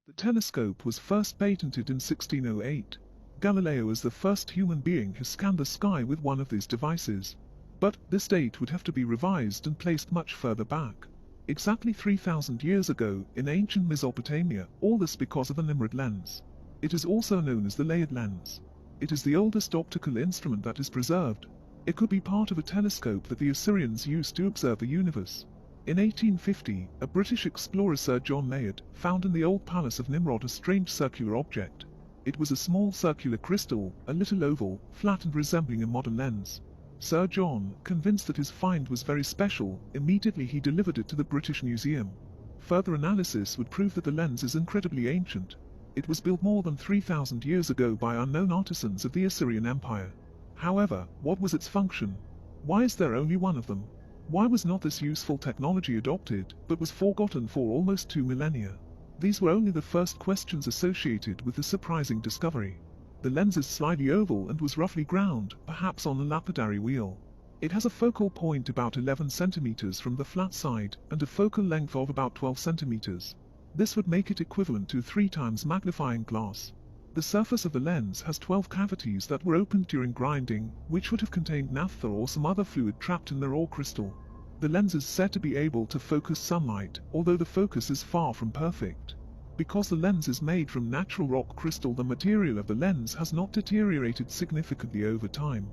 The telescope was first patented in 1608. Galileo as the first human being has scanned the sky with one of these devices. But this date would have to be revised and placed much further back. Exactly 3,000 years ago, in ancient Mesopotamia, all this because of the Nimrod lens. It is also known as the layard lens. It is the oldest optical instrument that is preserved. It could be part of a telescope that the Assyrians used to observe the universe. In 1850, a British explorer Sir John Layard found in the old palace of Nimrod a strange circular object. It was a small circular crystal, a little oval, flat and resembling a modern lens. Sir John, convinced that his find was very special, immediately he delivered it to the British Museum. Further analysis would prove that the lens is incredibly ancient. It was built more than 3,000 years ago by unknown artisans of the Assyrian Empire. However, what was its function? Why is there only one of them? Why was not this useful technology adopted, but was forgotten for almost 2 millennia? These were only the first questions associated with the surprising discovery. The lens is slightly oval and was roughly ground, perhaps on a lapidary wheel. It has a focal point about 11 centimeters from the flat side and a focal length of about 12 centimeters. This would make it equivalent to 3 times magnifying glass. The surface of the lens has 12 cavities that were opened during grinding, which would have contained naphtha or some other fluid trapped in the raw crystal. The lens is said to be able to focus sunlight, although the focus is far from perfect. Because the lens is made from natural rock crystal, the material of the lens has not deteriorated significantly over time.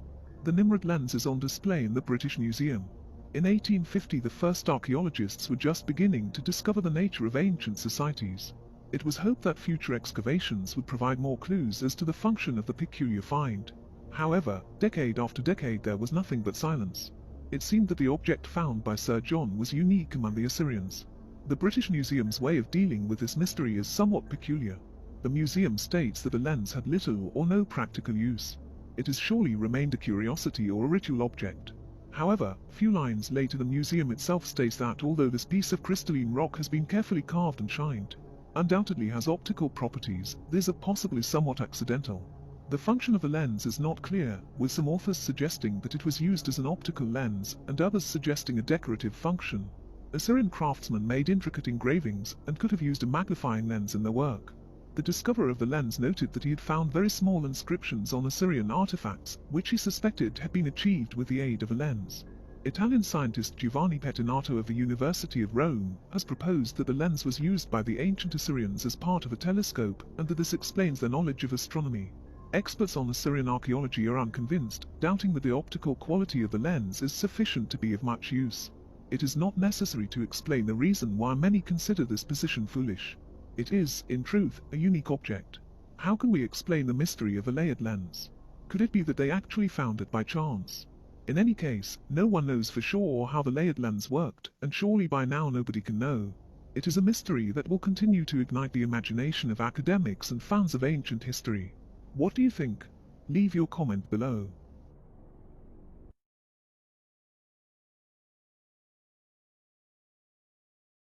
The Nimrod lens is on display in the British Museum. In 1850, the first archaeologists were just beginning to discover the nature of ancient societies. It was hoped that future excavations would provide more clues as to the function of the peculiar find. However, decade after decade there was nothing but silence. It seemed that the object found by Sir John was unique among the Assyrians. The British Museum's way of dealing with this mystery is somewhat peculiar. The museum states that the lens had little or no practical use. It has surely remained a curiosity or a ritual object. However, few lines later the museum itself states that although this piece of crystalline rock has been carefully carved and shined, undoubtedly has optical properties, these are possibly somewhat accidental. The function of the lens is not clear, with some authors suggesting that it was used as an optical lens and others suggesting a decorative function. Assyrian craftsmen made intricate engravings and could have used a magnifying lens in their work. The discoverer of the lens noted that he had found very small inscriptions on Assyrian artifacts, which he suspected had been achieved with the aid of a lens. Italian scientist Giovanni Pettinato of the University of Rome has proposed that the lens was used by the ancient Assyrians as part of a telescope and that this explains their knowledge of astronomy. Experts on Assyrian archaeology are unconvinced, doubting that the optical quality of the lens is sufficient to be of much use. It is not necessary to explain the reason why many consider this position foolish. It is, in truth, a unique object. How can we explain the mystery of a layard lens? Could it be that they actually found it by chance? In any case, no one knows for sure how the layard lens worked, and surely by now nobody can know. It is a mystery that will continue to ignite the imagination of academics and fans of ancient history. What do you think? Leave your comment below.